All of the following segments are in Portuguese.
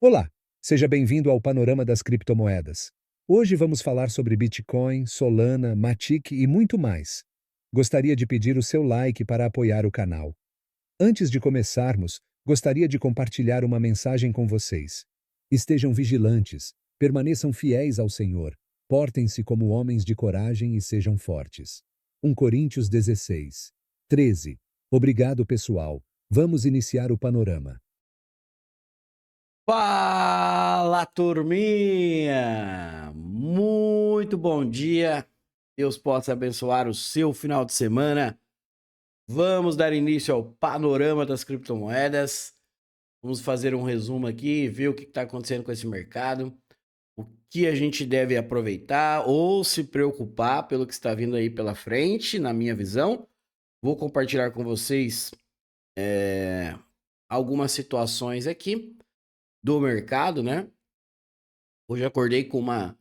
Olá, seja bem-vindo ao Panorama das Criptomoedas. Hoje vamos falar sobre Bitcoin, Solana, Matic e muito mais. Gostaria de pedir o seu like para apoiar o canal. Antes de começarmos, gostaria de compartilhar uma mensagem com vocês. Estejam vigilantes, permaneçam fiéis ao Senhor, portem-se como homens de coragem e sejam fortes. 1 Coríntios 16, 13. Obrigado, pessoal. Vamos iniciar o panorama. Fala, turminha! Muito bom dia. Deus possa abençoar o seu final de semana. Vamos dar início ao panorama das criptomoedas. Vamos fazer um resumo aqui, ver o que está acontecendo com esse mercado, o que a gente deve aproveitar ou se preocupar pelo que está vindo aí pela frente, na minha visão. Vou compartilhar com vocês algumas situações aqui do mercado, né? Hoje acordei com uma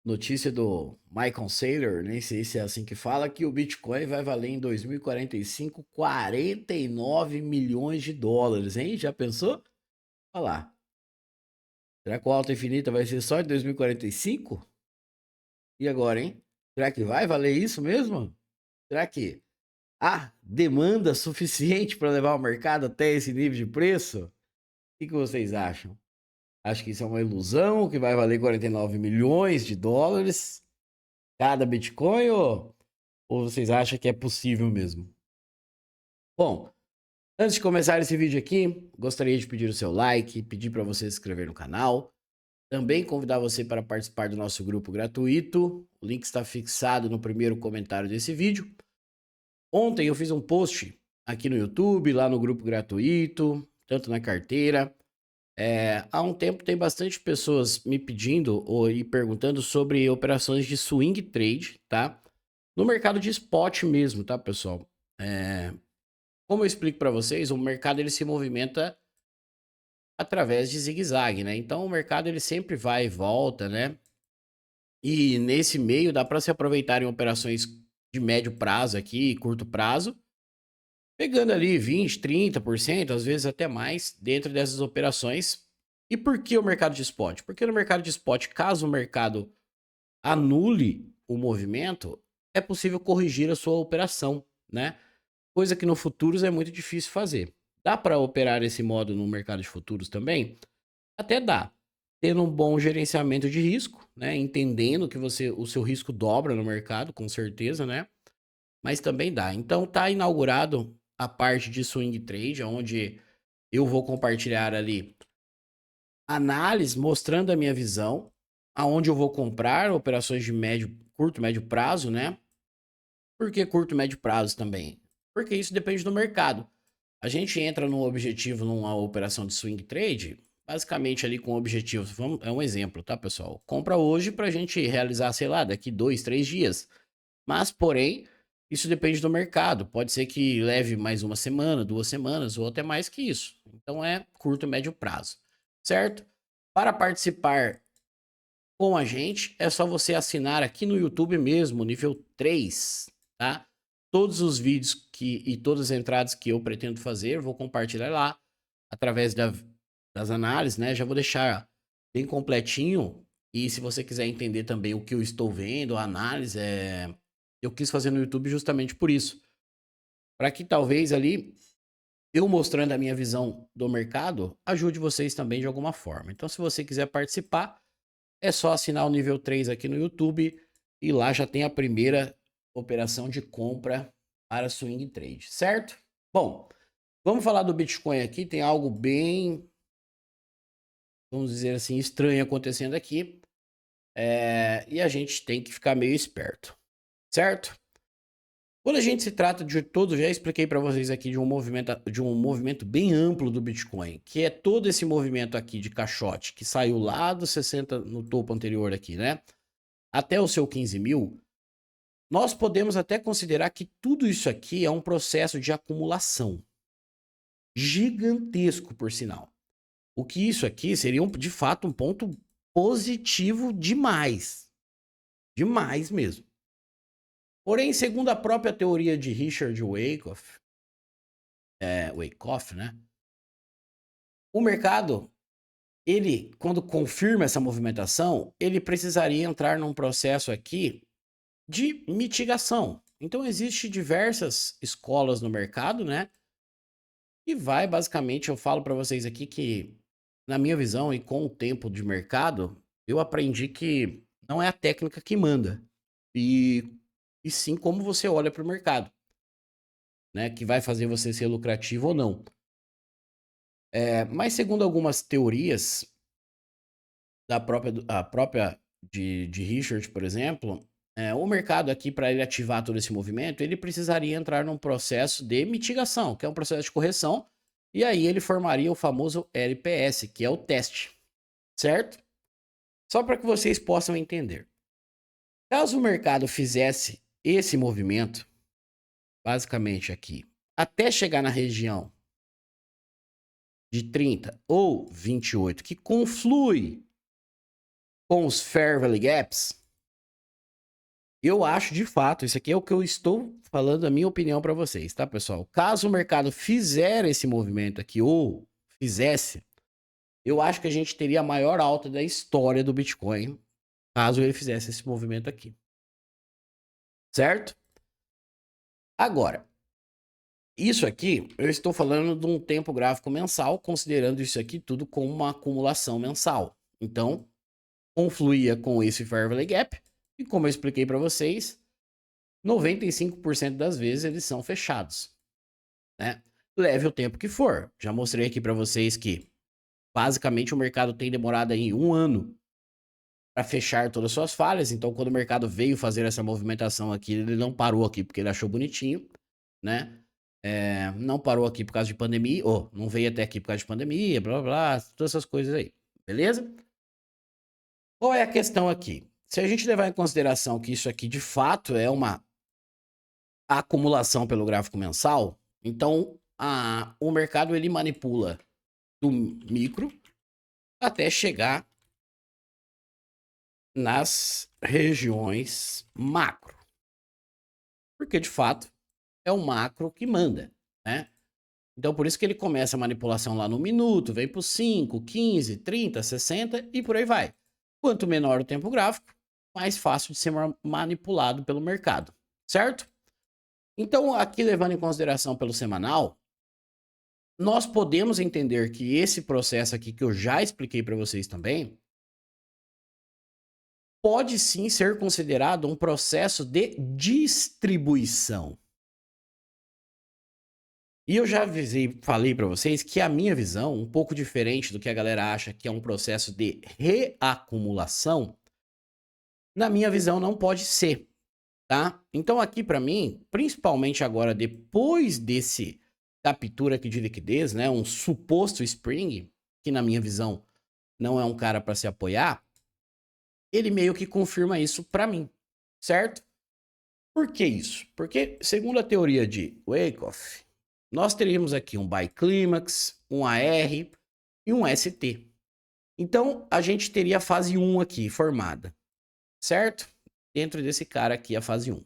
notícia do Michael Saylor, nem sei se é assim que fala, que o Bitcoin vai valer em 2045 49 milhões de dólares, hein? Já pensou? Olha lá. Será que o Alta Infinita vai ser só em 2045? E agora, hein? Será que vai valer isso mesmo? Será que há demanda suficiente para levar o mercado até esse nível de preço? O que vocês acham? Acho que isso é uma ilusão, que vai valer 49 milhões de dólares cada Bitcoin ou vocês acham que é possível mesmo? Bom, antes de começar esse vídeo aqui, gostaria de pedir o seu like, pedir para você se inscrever no canal, também convidar você para participar do nosso grupo gratuito. O link está fixado no primeiro comentário desse vídeo. Ontem eu fiz um post aqui no YouTube, lá no grupo gratuito, tanto na carteira. Há um tempo tem bastante pessoas me pedindo e perguntando sobre operações de swing trade, tá? No mercado de spot mesmo, tá, pessoal? É, Como eu explico para vocês, o mercado ele se movimenta através de zigue-zague, né? Então o mercado ele sempre vai e volta, né? E nesse meio dá para se aproveitar em operações de médio prazo aqui, curto prazo, pegando ali 20, 30%, às vezes até mais, dentro dessas operações. E por que o mercado de spot? Porque no mercado de spot, caso o mercado anule o movimento, é possível corrigir a sua operação, né? Coisa que no futuros é muito difícil fazer. Dá para operar esse modo no mercado de futuros também? Até dá. Tendo um bom gerenciamento de risco, né? Entendendo que o seu risco dobra no mercado, com certeza, né? Mas também dá. Então tá inaugurado a parte de swing trade, onde eu vou compartilhar ali análise mostrando a minha visão, aonde eu vou comprar operações de curto, médio prazo, né? Por que curto e médio prazo também? Porque isso depende do mercado. A gente entra num objetivo, numa operação de swing trade, basicamente ali com objetivos. É um exemplo, tá, pessoal? Compra hoje para a gente realizar, sei lá, daqui 2, 3 dias. Mas, porém, isso depende do mercado. Pode ser que leve mais uma semana, 2 semanas ou até mais que isso. Então é curto e médio prazo, certo? Para participar com a gente, é só você assinar aqui no YouTube mesmo, nível 3, tá? Todos os vídeos e todas as entradas que eu pretendo fazer, vou compartilhar lá através das análises, né? Já vou deixar bem completinho. E se você quiser entender também o que eu estou vendo, a análise, eu quis fazer no YouTube justamente por isso. Para que talvez ali eu mostrando a minha visão do mercado ajude vocês também de alguma forma. Então, se você quiser participar, é só assinar o nível 3 aqui no YouTube e lá já tem a primeira operação de compra para swing trade, certo? Bom, vamos falar do Bitcoin aqui. Tem algo bem, vamos dizer assim, estranho acontecendo aqui. E a gente tem que ficar meio esperto, certo? Quando a gente se trata de todo, já expliquei para vocês aqui de um movimento bem amplo do Bitcoin, que é todo esse movimento aqui de caixote que saiu lá dos 60 no topo anterior aqui, né? Até o seu 15 mil, nós podemos até considerar que tudo isso aqui é um processo de acumulação gigantesco, por sinal. O que isso aqui seria, de fato, um ponto positivo demais. Demais mesmo. Porém, segundo a própria teoria de Richard Wyckoff, né? O mercado ele, quando confirma essa movimentação, ele precisaria entrar num processo aqui de mitigação. Então, existe diversas escolas no mercado, né? E vai basicamente, eu falo para vocês aqui que, na minha visão e com o tempo de mercado, eu aprendi que não é a técnica que manda, e, e sim como você olha para o mercado, né? Que vai fazer você ser lucrativo ou não. Mas segundo algumas teorias a própria de Richard, por exemplo, o mercado aqui, para ele ativar todo esse movimento, ele precisaria entrar num processo de mitigação, que é um processo de correção, e aí ele formaria o famoso LPS, que é o teste, certo? Só para que vocês possam entender. Caso o mercado fizesse esse movimento, basicamente aqui, até chegar na região de 30 ou 28, que conflui com os Fair Valley Gaps, eu acho de fato, isso aqui é o que eu estou falando, a minha opinião para vocês, tá, pessoal? Caso o mercado fizer esse movimento aqui, ou fizesse, eu acho que a gente teria a maior alta da história do Bitcoin, caso ele fizesse esse movimento aqui. Certo? Agora, isso aqui, eu estou falando de um tempo gráfico mensal, considerando isso aqui tudo como uma acumulação mensal. Então, confluía com esse Fair Valley Gap, e como eu expliquei para vocês, 95% das vezes eles são fechados, né? Leve o tempo que for. Já mostrei aqui para vocês que basicamente o mercado tem demorado aí 1 ano para fechar todas as suas falhas. Então, quando o mercado veio fazer essa movimentação aqui, ele não parou aqui porque ele achou bonitinho, né? Não parou aqui por causa de pandemia, ou não veio até aqui por causa de pandemia, blá blá blá, todas essas coisas aí, beleza? Qual é a questão aqui? Se a gente levar em consideração que isso aqui de fato é uma acumulação pelo gráfico mensal, então o mercado ele manipula do micro até chegar nas regiões macro. Porque de fato é o macro que manda, né? Então por isso que ele começa a manipulação lá no minuto, vem para 5, 15, 30, 60 e por aí vai. Quanto menor o tempo gráfico, mais fácil de ser manipulado pelo mercado, certo? Então, aqui levando em consideração pelo semanal, nós podemos entender que esse processo aqui que eu já expliquei para vocês também, pode sim ser considerado um processo de distribuição. E eu já falei para vocês que a minha visão, um pouco diferente do que a galera acha que é um processo de reacumulação, na minha visão não pode ser, tá? Então aqui para mim, principalmente agora depois desse captura aqui de liquidez, né, um suposto Spring, que na minha visão não é um cara para se apoiar, ele meio que confirma isso para mim, certo? Por que isso? Porque segundo a teoria de Wyckoff, nós teríamos aqui um Buy Climax, um AR e um ST. Então a gente teria a fase 1 aqui formada, certo? Dentro desse cara aqui, a fase 1.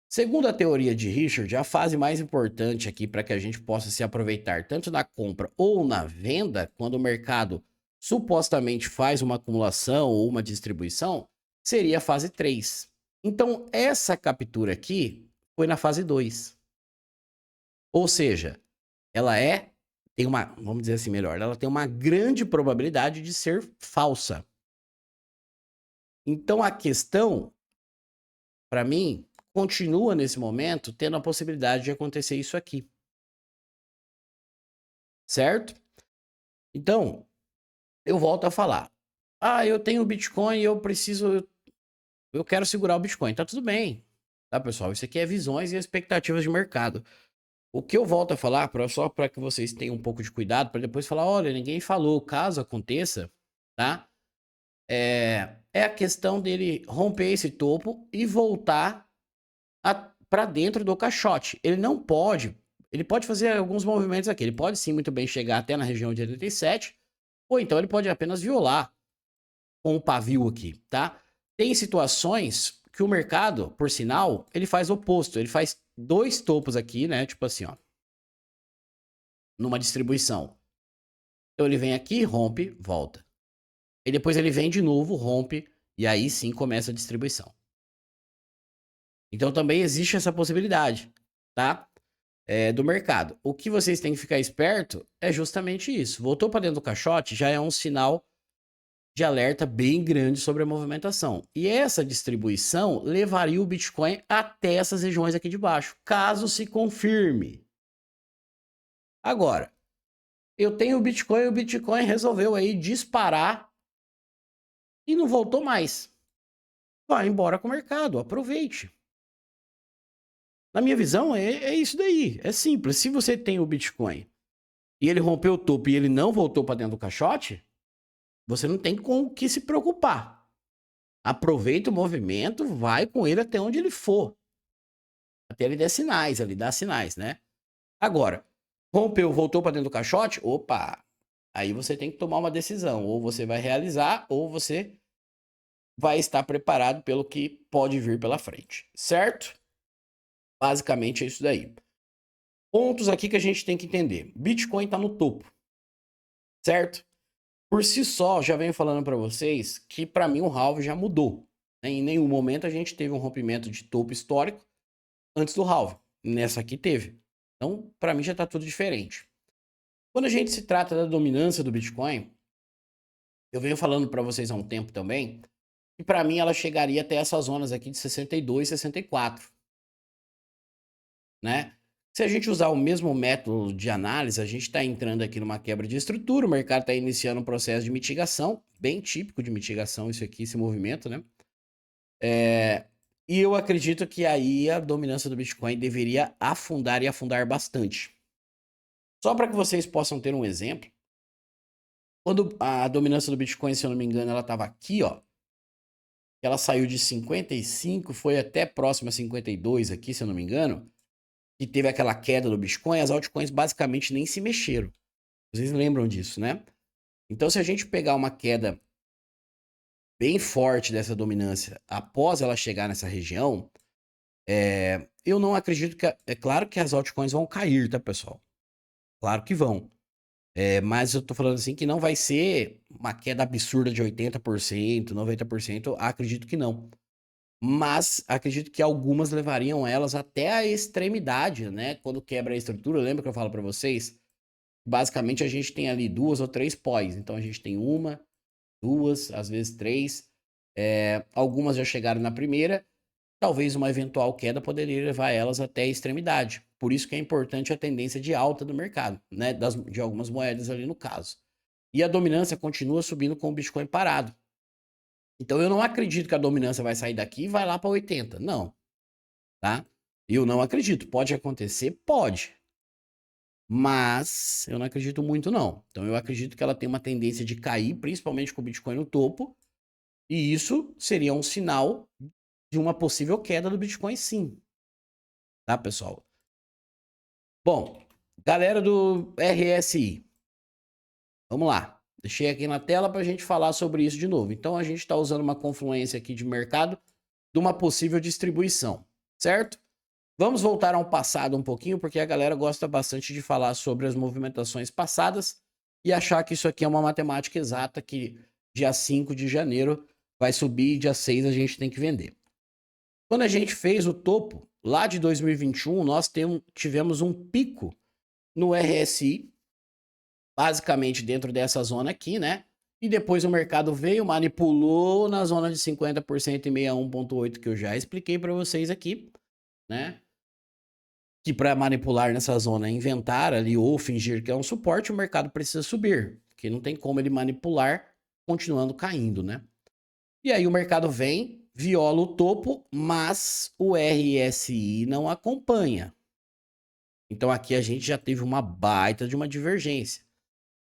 Segundo a teoria de Richard, a fase mais importante aqui para que a gente possa se aproveitar tanto na compra ou na venda, quando o mercado supostamente faz uma acumulação ou uma distribuição, seria a fase 3. Então, essa captura aqui foi na fase 2. Ou seja, ela tem uma, vamos dizer assim melhor, ela tem uma grande probabilidade de ser falsa. Então, a questão, para mim, continua nesse momento tendo a possibilidade de acontecer isso aqui. Certo? Então, eu volto a falar. Ah, eu tenho Bitcoin e eu quero segurar o Bitcoin. Tá tudo bem, tá, pessoal? Isso aqui é visões e expectativas de mercado. O que eu volto a falar, só para que vocês tenham um pouco de cuidado, para depois falar, olha, ninguém falou, caso aconteça, tá? É a questão dele romper esse topo e voltar para dentro do caixote. Ele pode fazer alguns movimentos aqui, ele pode sim muito bem chegar até na região de 87, ou então ele pode apenas violar com o pavio aqui, tá? Tem situações que o mercado, por sinal, ele faz o oposto, ele faz 2 topos aqui, né? Tipo assim, ó, numa distribuição. Então ele vem aqui, rompe, volta. E depois ele vem de novo, rompe, e aí sim começa a distribuição. Então também existe essa possibilidade, tá? Do mercado. O que vocês têm que ficar esperto é justamente isso. Voltou para dentro do caixote, já é um sinal de alerta bem grande sobre a movimentação. E essa distribuição levaria o Bitcoin até essas regiões aqui de baixo, caso se confirme. Agora, eu tenho o Bitcoin resolveu aí disparar e não voltou mais. Vai embora com o mercado, aproveite. Na minha visão, é isso daí. É simples. Se você tem o Bitcoin e ele rompeu o topo e ele não voltou para dentro do caixote, você não tem com o que se preocupar. Aproveita o movimento, vai com ele até onde ele for. Até ele der sinais, ele dá sinais, né? Agora, rompeu, voltou para dentro do caixote, opa! Aí você tem que tomar uma decisão. Ou você vai realizar, ou você vai estar preparado pelo que pode vir pela frente. Certo? Basicamente é isso daí. Pontos aqui que a gente tem que entender. Bitcoin está no topo. Certo? Por si só, já venho falando para vocês que para mim o halving já mudou. Em nenhum momento a gente teve um rompimento de topo histórico antes do halving. Nessa aqui teve. Então, para mim já está tudo diferente. Quando a gente se trata da dominância do Bitcoin, eu venho falando para vocês há um tempo também, que para mim ela chegaria até essas zonas aqui de 62, 64, né? Se a gente usar o mesmo método de análise, a gente está entrando aqui numa quebra de estrutura, o mercado está iniciando um processo de mitigação, bem típico de mitigação isso aqui, esse movimento, né? E eu acredito que aí a dominância do Bitcoin deveria afundar e afundar bastante. Só para que vocês possam ter um exemplo, quando a dominância do Bitcoin, se eu não me engano, ela estava aqui, ó. Ela saiu de 55, foi até próximo a 52 aqui, se eu não me engano. E teve aquela queda do Bitcoin, as altcoins basicamente nem se mexeram. Vocês lembram disso, né? Então, se a gente pegar uma queda bem forte dessa dominância após ela chegar nessa região, eu não acredito que... É claro que as altcoins vão cair, tá, pessoal? Claro que vão. Mas eu tô falando assim que não vai ser uma queda absurda de 80%, 90%, acredito que não. Mas acredito que algumas levariam elas até a extremidade, né? Quando quebra a estrutura, lembra que eu falo para vocês? Basicamente a gente tem ali 2 ou 3 pós. Então a gente tem uma, duas, às vezes 3. Algumas já chegaram na primeira. Talvez uma eventual queda poderia levar elas até a extremidade. Por isso que é importante a tendência de alta do mercado, né? De algumas moedas ali no caso. E a dominância continua subindo com o Bitcoin parado. Então eu não acredito que a dominância vai sair daqui e vai lá para 80. Não, tá? Eu não acredito. Pode acontecer? Pode. Mas eu não acredito muito, não. Então eu acredito que ela tem uma tendência de cair, principalmente com o Bitcoin no topo. E isso seria um sinal de uma possível queda do Bitcoin, sim. Tá, pessoal? Bom, galera do RSI. Vamos lá. Deixei aqui na tela para a gente falar sobre isso de novo. Então a gente está usando uma confluência aqui de mercado de uma possível distribuição, certo? Vamos voltar ao passado um pouquinho, porque a galera gosta bastante de falar sobre as movimentações passadas e achar que isso aqui é uma matemática exata, que dia 5 de janeiro vai subir e dia 6 a gente tem que vender. Quando a gente fez o topo, lá de 2021, nós tivemos um pico no RSI, basicamente dentro dessa zona aqui, né? E depois o mercado veio, manipulou na zona de 50% e 61,8 que eu já expliquei para vocês aqui, né? Que para manipular nessa zona, inventar ali ou fingir que é um suporte, o mercado precisa subir, porque não tem como ele manipular continuando caindo, né? E aí o mercado vem, viola o topo, mas o RSI não acompanha. Então aqui a gente já teve uma baita de uma divergência.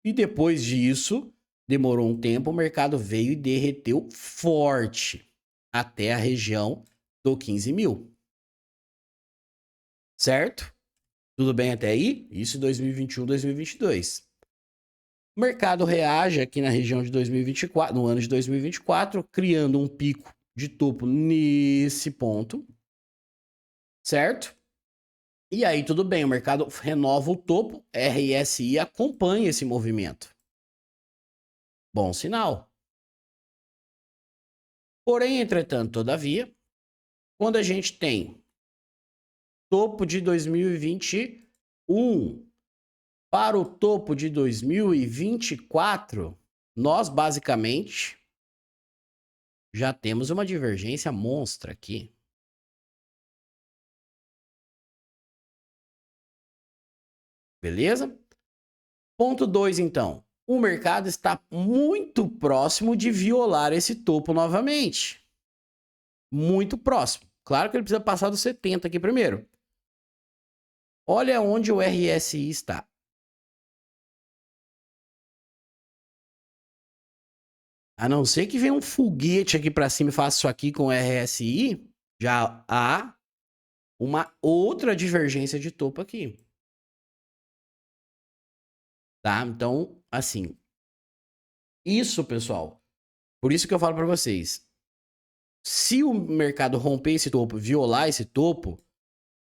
E depois disso, demorou um tempo, o mercado veio e derreteu forte até a região do 15 mil. Certo? Tudo bem até aí? Isso em 2021, 2022. O mercado reage aqui na região de 2024, no ano de 2024, criando um pico de topo nesse ponto. Certo? E aí tudo bem, o mercado renova o topo, RSI acompanha esse movimento. Bom sinal. Porém, entretanto, todavia, quando a gente tem topo de 2021 para o topo de 2024, nós basicamente já temos uma divergência monstra aqui. Beleza? Ponto 2, então. O mercado está muito próximo de violar esse topo novamente. Muito próximo. Claro que ele precisa passar dos 70 aqui primeiro. Olha onde o RSI está. A não ser que venha um foguete aqui para cima e faça isso aqui com o RSI, já há uma outra divergência de topo aqui. Tá? Então, assim, isso, pessoal, por isso que eu falo para vocês, se o mercado romper esse topo, violar esse topo,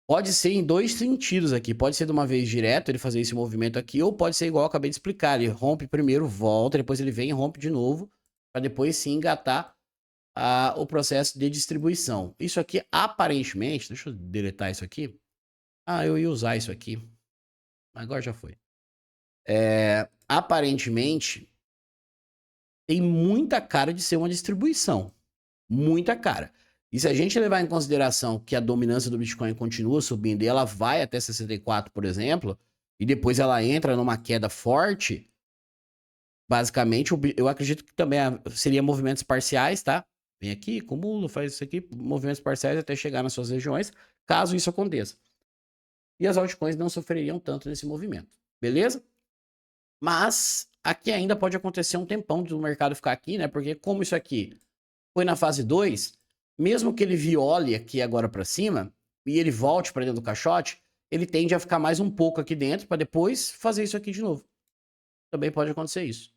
pode ser em dois sentidos aqui. Pode ser de uma vez direto, ele fazer esse movimento aqui, ou pode ser igual eu acabei de explicar. Ele rompe primeiro, volta, depois ele vem e rompe de novo, para depois sim engatar o processo de distribuição. Isso aqui, aparentemente, deixa eu deletar isso aqui. Eu ia usar isso aqui, agora já foi. Aparentemente, tem muita cara de ser uma distribuição. Muita cara. E se a gente levar em consideração que a dominância do Bitcoin continua subindo e ela vai até 64, por exemplo, e depois ela entra numa queda forte, basicamente, eu acredito que também seria movimentos parciais, tá? Vem aqui, acumula, faz isso aqui, movimentos parciais até chegar nas suas regiões, caso isso aconteça. E as altcoins não sofreriam tanto nesse movimento, beleza? Mas aqui ainda pode acontecer um tempão do mercado ficar aqui, né? Porque como isso aqui foi na fase 2, mesmo que ele viole aqui agora para cima e ele volte para dentro do caixote, ele tende a ficar mais um pouco aqui dentro para depois fazer isso aqui de novo. Também pode acontecer isso.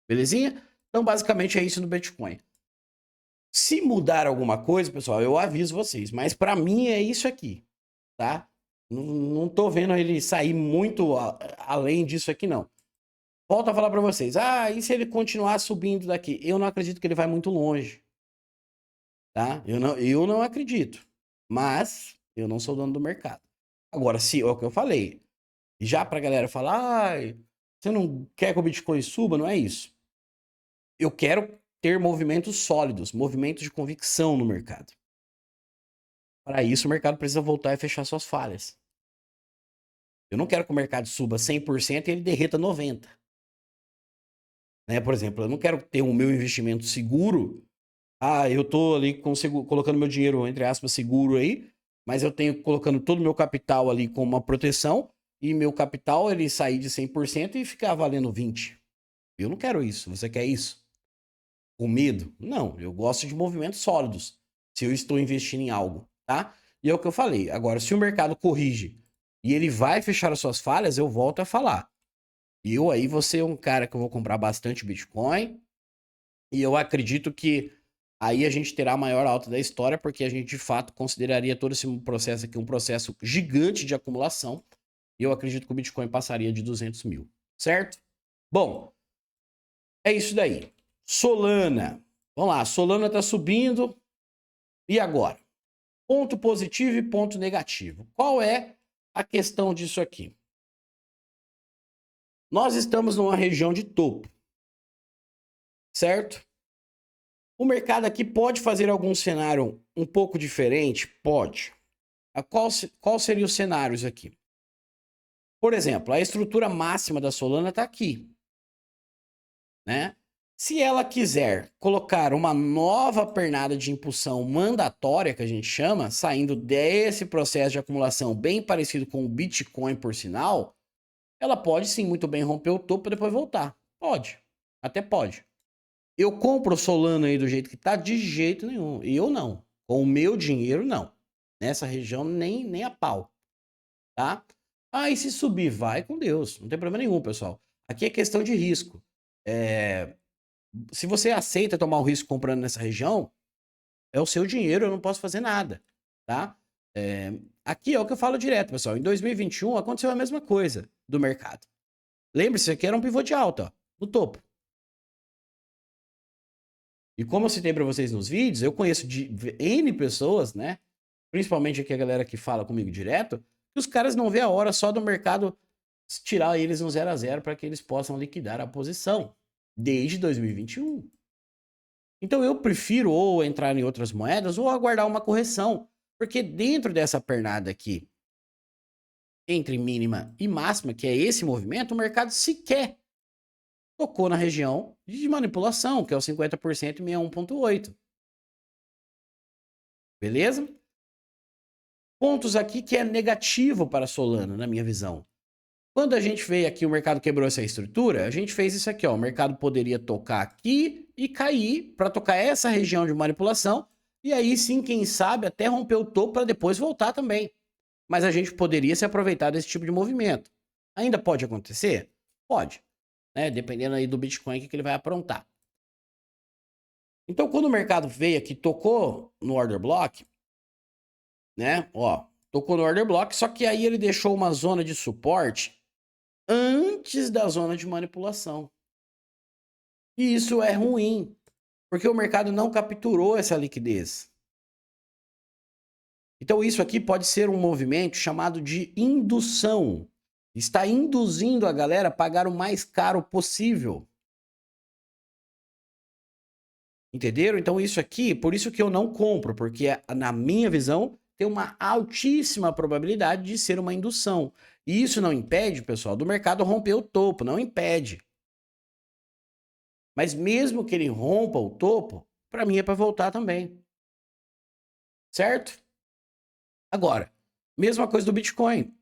Belezinha? Então, basicamente é isso no Bitcoin. Se mudar alguma coisa, pessoal, eu aviso vocês. Mas para mim é isso aqui, tá? Não tô vendo ele sair muito além disso aqui, não. Volto a falar para vocês. E se ele continuar subindo daqui? Eu não acredito que ele vai muito longe. Tá? Eu não acredito. Mas eu não sou dono do mercado. Agora, se é o que eu falei, já pra galera falar, você não quer que o Bitcoin suba, não é isso. Eu quero ter movimentos sólidos, movimentos de convicção no mercado. Para isso, o mercado precisa voltar e fechar suas falhas. Eu não quero que o mercado suba 100% e ele derreta 90%. Né? Por exemplo, eu não quero ter o meu investimento seguro. Eu tô ali colocando meu dinheiro, entre aspas, seguro aí, mas eu tenho colocando todo o meu capital ali com uma proteção e meu capital ele sair de 100% e ficar valendo 20%. Eu não quero isso. Você quer isso? Com medo? Não, eu gosto de movimentos sólidos se eu estou investindo em algo, tá? E é o que eu falei. Agora, se o mercado corrige e ele vai fechar as suas falhas, eu volto a falar. Eu aí vou ser um cara que eu vou comprar bastante Bitcoin e eu acredito que aí a gente terá a maior alta da história, porque a gente de fato consideraria todo esse processo aqui um processo gigante de acumulação. E eu acredito que o Bitcoin passaria de 200 mil, certo? Bom, é isso daí. Solana. Vamos lá, Solana tá subindo. E agora? Ponto positivo e ponto negativo. Qual é a questão disso aqui? Nós estamos numa região de topo, certo? O mercado aqui pode fazer algum cenário um pouco diferente? Pode. Qual seria os cenários aqui? Por exemplo, a estrutura máxima da Solana está aqui, né? Se ela quiser colocar uma nova pernada de impulsão mandatória, que a gente chama, saindo desse processo de acumulação bem parecido com o Bitcoin, por sinal, ela pode sim muito bem romper o topo e depois voltar. Pode. Até pode. Eu compro o Solana aí do jeito que tá? De jeito nenhum. E eu não. Com o meu dinheiro, não. Nessa região, nem a pau. Tá? E se subir? Vai com Deus. Não tem problema nenhum, pessoal. Aqui é questão de risco. Se você aceita tomar o risco comprando nessa região, é o seu dinheiro, eu não posso fazer nada. Tá? Aqui é o que eu falo direto, pessoal. Em 2021 aconteceu a mesma coisa do mercado. Lembre-se, aqui era um pivô de alta, ó, no topo. E como eu citei para vocês nos vídeos, eu conheço de N pessoas, né? Principalmente aqui a galera que fala comigo direto, que os caras não vê a hora só do mercado tirar eles no 0 a 0 para que eles possam liquidar a posição desde 2021. Então eu prefiro ou entrar em outras moedas ou aguardar uma correção, porque dentro dessa pernada aqui, entre mínima e máxima, que é esse movimento, o mercado sequer tocou na região de manipulação, que é o 50% e 61,8. Beleza? Pontos aqui que é negativo para a Solana, na minha visão. Quando a gente veio aqui, o mercado quebrou essa estrutura, a gente fez isso aqui, ó. O mercado poderia tocar aqui e cair para tocar essa região de manipulação. E aí sim, quem sabe, até romper o topo para depois voltar também. Mas a gente poderia se aproveitar desse tipo de movimento. Ainda pode acontecer? Pode. Né? Dependendo aí do Bitcoin, o que ele vai aprontar. Então, quando o mercado veio aqui, tocou no order block, né? Ó, tocou no order block, só que aí ele deixou uma zona de suporte antes da zona de manipulação. E isso é ruim, porque o mercado não capturou essa liquidez. Então isso aqui pode ser um movimento chamado de indução. Está induzindo a galera a pagar o mais caro possível. Entenderam? Então isso aqui, por isso que eu não compro, porque na minha visão tem uma altíssima probabilidade de ser uma indução. E isso não impede, pessoal, do mercado romper o topo, não impede. Mas mesmo que ele rompa o topo, para mim é para voltar também. Certo? Agora, mesma coisa do Bitcoin.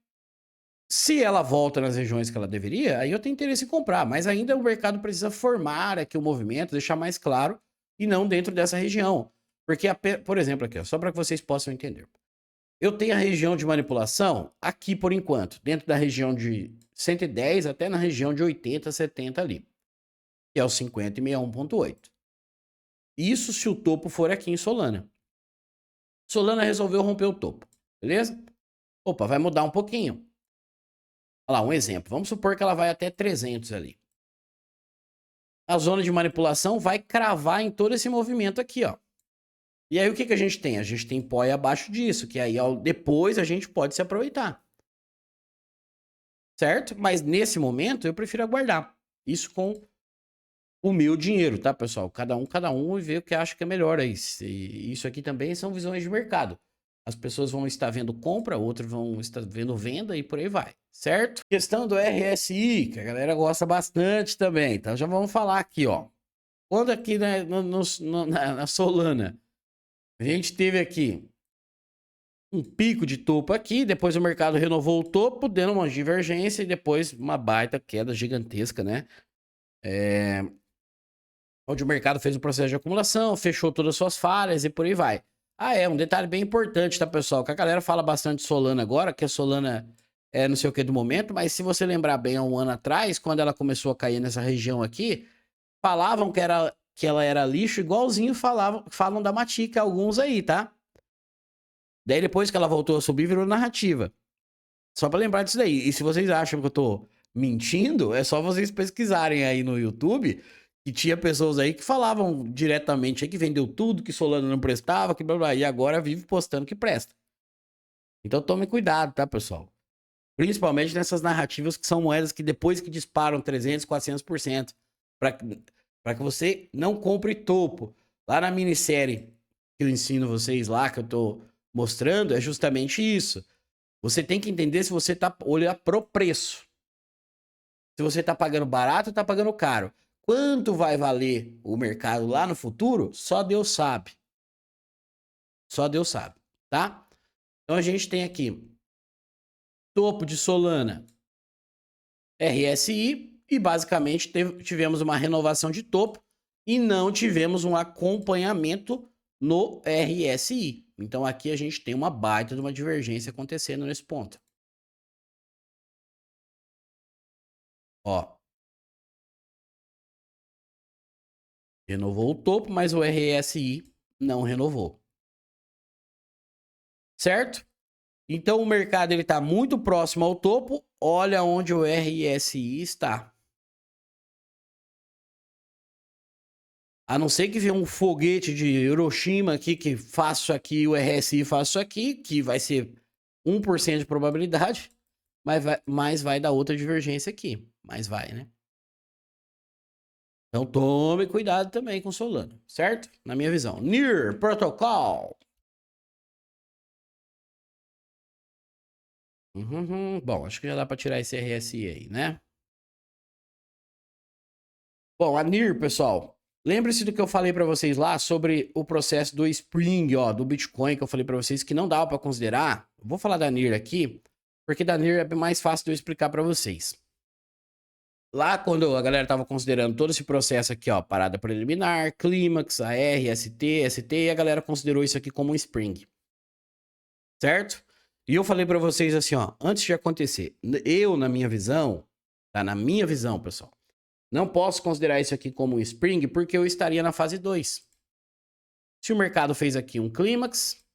Se ela volta nas regiões que ela deveria, aí eu tenho interesse em comprar, mas ainda o mercado precisa formar aqui o movimento, deixar mais claro e não dentro dessa região. Porque, por exemplo, aqui, ó, só para que vocês possam entender. Eu tenho a região de manipulação aqui por enquanto, dentro da região de 110 até na região de 80, 70 ali, que é o 50 e 61,8. Isso se o topo for aqui em Solana. Solana resolveu romper o topo, beleza? Opa, vai mudar um pouquinho. Olha lá, um exemplo. Vamos supor que ela vai até 300 ali. A zona de manipulação vai cravar em todo esse movimento aqui, ó. E aí o que a gente tem? A gente tem POI abaixo disso, que aí depois a gente pode se aproveitar. Certo? Mas nesse momento eu prefiro aguardar. Isso com o meu dinheiro, tá, pessoal? Cada um e vê o que acha que é melhor aí. Isso aqui também são visões de mercado. As pessoas vão estar vendo compra, outras vão estar vendo venda e por aí vai, certo? Questão do RSI, que a galera gosta bastante também. Então já vamos falar aqui, ó. Quando aqui na Solana, a gente teve aqui um pico de topo aqui, depois o mercado renovou o topo, dando uma divergência e depois uma baita queda gigantesca, né? Onde o mercado fez o processo de acumulação, fechou todas as suas falhas e por aí vai. Ah, um detalhe bem importante, tá, pessoal? Que a galera fala bastante de Solana agora, que a Solana é não sei o que do momento, mas se você lembrar bem, há um ano atrás, quando ela começou a cair nessa região aqui, falavam que ela era lixo, igualzinho falam da Matica, alguns aí, tá? Daí depois que ela voltou a subir, virou narrativa. Só pra lembrar disso daí. E se vocês acham que eu tô mentindo, é só vocês pesquisarem aí no YouTube, que tinha pessoas aí que falavam diretamente aí que vendeu tudo, que Solana não prestava, que blá blá, e agora vive postando que presta. Então tome cuidado, tá, pessoal? Principalmente nessas narrativas que são moedas que depois que disparam 300, 400%, para que você não compre topo. Lá na minissérie que eu ensino vocês lá, que eu tô mostrando, é justamente isso. Você tem que entender se você tá olhando pro preço. Se você tá pagando barato ou tá pagando caro. Quanto vai valer o mercado lá no futuro? Só Deus sabe. Só Deus sabe, tá? Então a gente tem aqui topo de Solana, RSI, e basicamente tivemos uma renovação de topo e não tivemos um acompanhamento no RSI. Então aqui a gente tem uma baita de uma divergência acontecendo nesse ponto. Ó. Renovou o topo, mas o RSI não renovou. Certo? Então o mercado ele está muito próximo ao topo. Olha onde o RSI está. A não ser que venha um foguete de Hiroshima aqui, que faça isso aqui, o RSI faça isso aqui, que vai ser 1% de probabilidade, mas vai dar outra divergência aqui. Mas vai, né? Então tome cuidado também com Solana, certo? Na minha visão. NIR Protocol. Bom, acho que já dá para tirar esse RSI aí, né? Bom, a NIR, pessoal, lembre-se do que eu falei para vocês lá sobre o processo do Spring, ó, do Bitcoin, que eu falei para vocês que não dava para considerar. Vou falar da NIR aqui, porque da NIR é mais fácil de eu explicar para vocês. Lá, quando a galera tava considerando todo esse processo aqui, ó, parada preliminar, clímax, AR, ST, ST, e a galera considerou isso aqui como um Spring. Certo? E eu falei para vocês assim, ó, antes de acontecer, eu, na minha visão, tá? Na minha visão, pessoal, não posso considerar isso aqui como um Spring porque eu estaria na fase 2. Se o mercado fez aqui um clímax,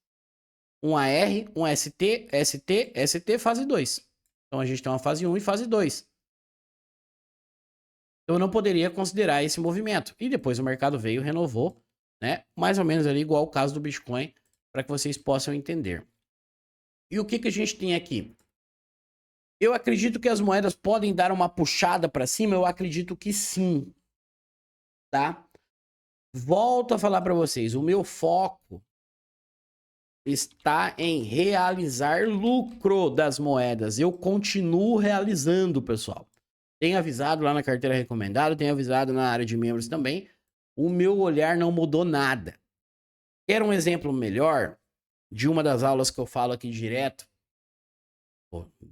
um AR, um ST, ST, ST, fase 2. Então a gente tem uma fase 1 e fase 2. Eu não poderia considerar esse movimento. E depois o mercado veio e renovou, né? Mais ou menos ali igual o caso do Bitcoin, para que vocês possam entender. E o que que a gente tem aqui? Eu acredito que as moedas podem dar uma puxada para cima, eu acredito que sim. Tá? Volto a falar para vocês, o meu foco está em realizar lucro das moedas. Eu continuo realizando, pessoal. Tenho avisado lá na carteira recomendada, tenho avisado na área de membros também. O meu olhar não mudou nada. Quer um exemplo melhor de uma das aulas que eu falo aqui direto?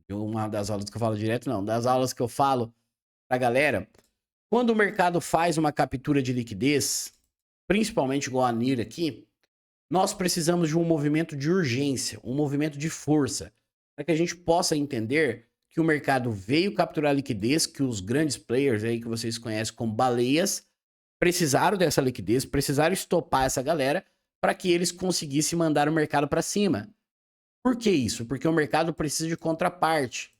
De uma das aulas que eu falo direto, não. Das aulas que eu falo pra galera. Quando o mercado faz uma captura de liquidez, principalmente igual a NIR aqui, nós precisamos de um movimento de urgência, um movimento de força, para que a gente possa entender que o mercado veio capturar liquidez, que os grandes players aí que vocês conhecem como baleias precisaram dessa liquidez, precisaram estopar essa galera para que eles conseguissem mandar o mercado para cima. Por que isso? Porque o mercado precisa de contraparte.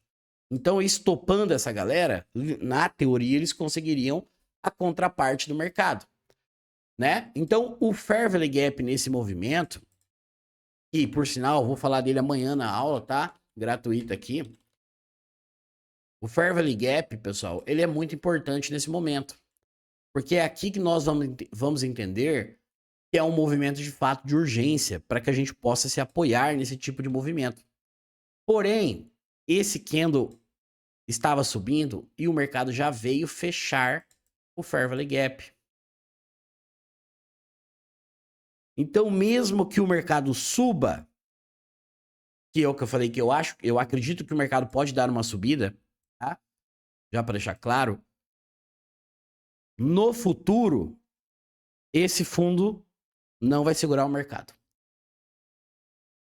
Então, estopando essa galera, na teoria, eles conseguiriam a contraparte do mercado, né? Então, o Fair Value Gap nesse movimento, e por sinal, vou falar dele amanhã na aula, tá? Gratuita aqui. O Fair Value Gap, pessoal, ele é muito importante nesse momento. Porque é aqui que nós vamos entender que é um movimento de fato de urgência para que a gente possa se apoiar nesse tipo de movimento. Porém, esse candle estava subindo e o mercado já veio fechar o Fair Value Gap. Então, mesmo que o mercado suba, que é o que eu falei que eu acredito que o mercado pode dar uma subida, tá? Já para deixar claro, no futuro, esse fundo não vai segurar o mercado.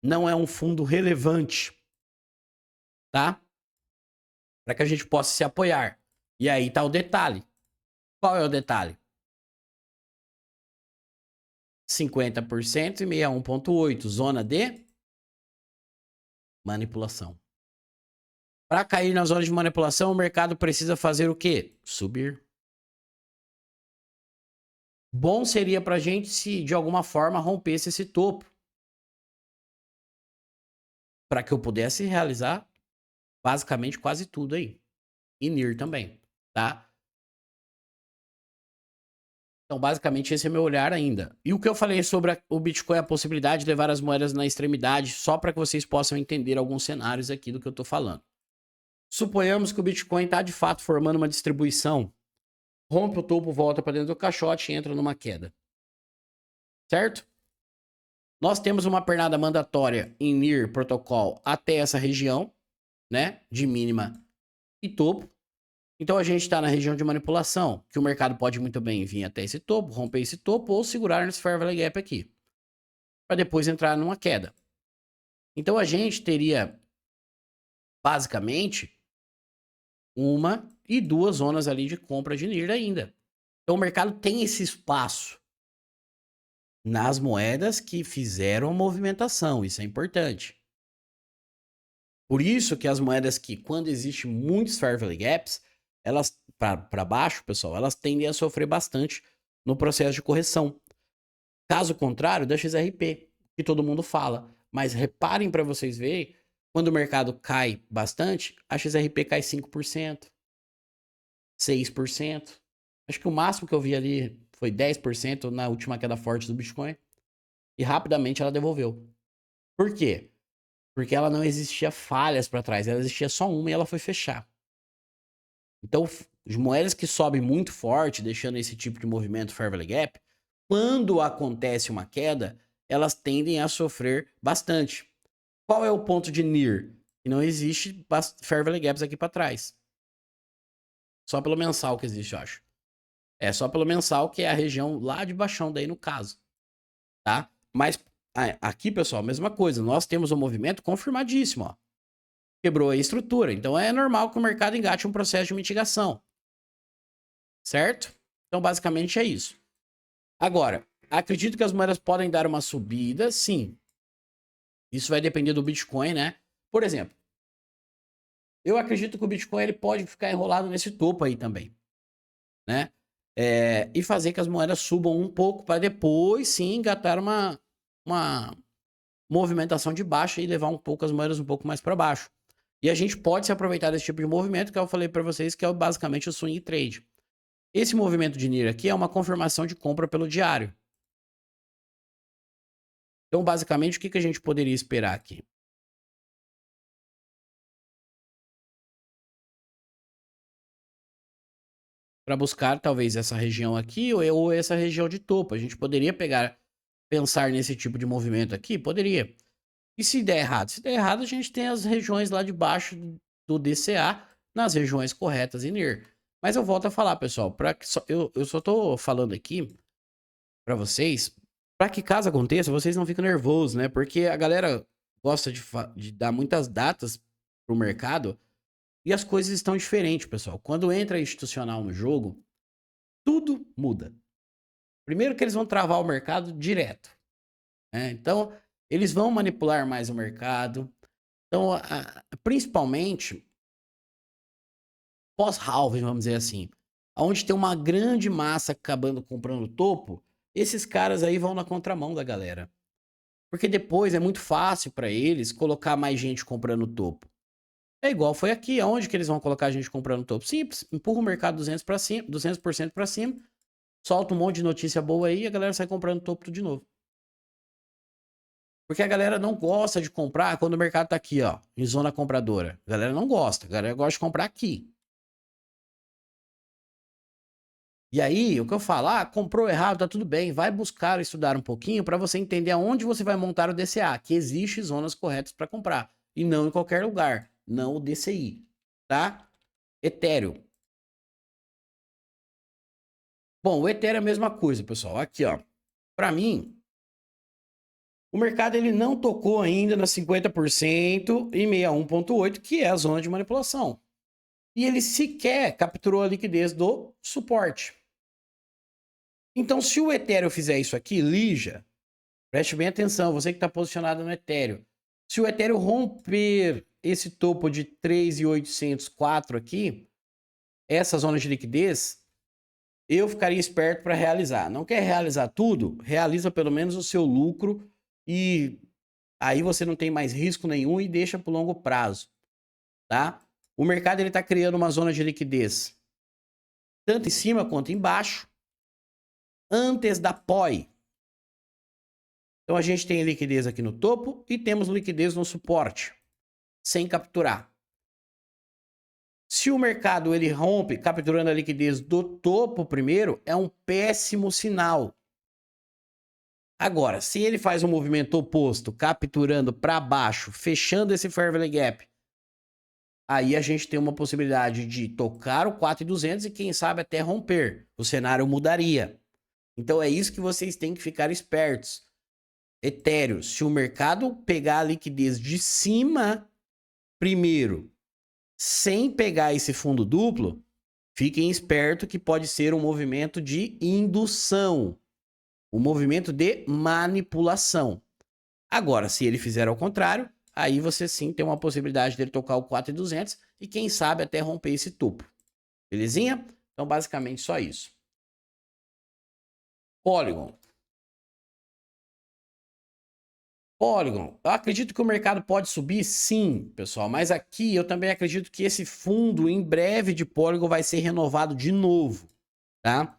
Não é um fundo relevante, tá? Para que a gente possa se apoiar. E aí tá o detalhe. Qual é o detalhe? 50% e 61,8%. Zona de manipulação. Para cair na zona de manipulação, o mercado precisa fazer o quê? Subir. Bom seria para a gente se de alguma forma rompesse esse topo. Para que eu pudesse realizar basicamente quase tudo aí. E NIR também, tá? Então, basicamente, esse é meu olhar ainda. E o que eu falei sobre o Bitcoin, a possibilidade de levar as moedas na extremidade, só para que vocês possam entender alguns cenários aqui do que eu estou falando. Suponhamos que o Bitcoin está de fato formando uma distribuição. Rompe o topo, volta para dentro do caixote e entra numa queda. Certo? Nós temos uma pernada mandatória em NIR protocol até essa região, né? De mínima e topo. Então a gente está na região de manipulação, que o mercado pode muito bem vir até esse topo, romper esse topo ou segurar nesse Fair Value Gap aqui, para depois entrar numa queda. Então a gente teria basicamente uma e duas zonas ali de compra de NIR ainda. Então o mercado tem esse espaço nas moedas que fizeram a movimentação, isso é importante. Por isso que as moedas que, quando existe muitos Fair Value Gaps, elas para baixo, pessoal, elas tendem a sofrer bastante no processo de correção. Caso contrário, da XRP, que todo mundo fala. Mas reparem para vocês verem, quando o mercado cai bastante, a XRP cai 5%, 6%. Acho que o máximo que eu vi ali foi 10% na última queda forte do Bitcoin. E rapidamente ela devolveu. Por quê? Porque ela não existia falhas para trás, ela existia só uma e ela foi fechar. Então, as moedas que sobem muito forte, deixando esse tipo de movimento Fair Value Gap, quando acontece uma queda, elas tendem a sofrer bastante. Qual é o ponto de NIR? Que não existe Fair Value Gaps aqui para trás. Só pelo mensal que existe, eu acho. É só pelo mensal, que é a região lá de baixão daí no caso. Tá? Mas aqui, pessoal, mesma coisa. Nós temos um movimento confirmadíssimo, ó. Quebrou a estrutura. Então é normal que o mercado engate um processo de mitigação. Certo? Então, basicamente é isso. Agora, acredito que as moedas podem dar uma subida, sim. Isso vai depender do Bitcoin, né? Por exemplo, eu acredito que o Bitcoin ele pode ficar enrolado nesse topo aí também, né? E fazer que as moedas subam um pouco para depois, sim, engatar uma movimentação de baixa e levar um pouco as moedas um pouco mais para baixo. E a gente pode se aproveitar desse tipo de movimento que eu falei para vocês, que é basicamente o swing trade. Esse movimento de NIR aqui é uma confirmação de compra pelo diário. Então, basicamente, o que a gente poderia esperar aqui? Para buscar talvez essa região aqui ou essa região de topo. A gente poderia pensar nesse tipo de movimento aqui? Poderia. E se der errado? Se der errado, a gente tem as regiões lá de baixo do DCA nas regiões corretas em NIR. Mas eu volto a falar, pessoal, eu só tô falando aqui para vocês, para que caso aconteça, vocês não fiquem nervosos, né? Porque a galera gosta de dar muitas datas pro mercado e as coisas estão diferentes, pessoal. Quando entra institucional no jogo, tudo muda. Primeiro que eles vão travar o mercado direto, né? Então, eles vão manipular mais o mercado. Então, principalmente pós-halving, vamos dizer assim, onde tem uma grande massa acabando comprando topo, esses caras aí vão na contramão da galera. Porque depois é muito fácil para eles colocar mais gente comprando topo. É igual foi aqui, aonde que eles vão colocar a gente comprando topo? Simples, empurra o mercado 200 para cima, 200% para cima, solta um monte de notícia boa aí e a galera sai comprando topo tudo de novo. Porque a galera não gosta de comprar quando o mercado tá aqui, ó, em zona compradora. A galera não gosta, a galera gosta de comprar aqui. E aí, o que eu falo, comprou errado, tá tudo bem, vai buscar estudar um pouquinho para você entender aonde você vai montar o DCA, que existe zonas corretas para comprar, e não em qualquer lugar, não o DCI, tá? Ethereum. Bom, o Ethereum é a mesma coisa, pessoal. Aqui, ó. Para mim, o mercado ele não tocou ainda na 50% e 61,8, que é a zona de manipulação. E ele sequer capturou a liquidez do suporte. Então, se o Ethereum fizer isso aqui, lija, preste bem atenção, você que está posicionado no Ethereum. Se o Ethereum romper esse topo de 3.804 aqui, essa zona de liquidez, eu ficaria esperto para realizar. Não quer realizar tudo? Realiza pelo menos o seu lucro e aí você não tem mais risco nenhum e deixa para o longo prazo, tá? O mercado ele está criando uma zona de liquidez tanto em cima quanto embaixo antes da POI. Então a gente tem liquidez aqui no topo e temos liquidez no suporte, sem capturar. Se o mercado ele rompe capturando a liquidez do topo primeiro, é um péssimo sinal. Agora, se ele faz um movimento oposto, capturando para baixo, fechando esse Fair Value Gap, aí a gente tem uma possibilidade de tocar o 4.200 e quem sabe até romper. O cenário mudaria. Então é isso que vocês têm que ficar espertos. Ethereum, se o mercado pegar a liquidez de cima primeiro, sem pegar esse fundo duplo, fiquem espertos que pode ser um movimento de indução, um movimento de manipulação. Agora, se ele fizer ao contrário, aí você sim tem uma possibilidade dele tocar o 4.200 e quem sabe até romper esse topo. Belezinha? Então, basicamente só isso. Polygon. Polygon. Eu acredito que o mercado pode subir, sim, pessoal. Mas aqui eu também acredito que esse fundo, em breve, de Polygon vai ser renovado de novo, tá?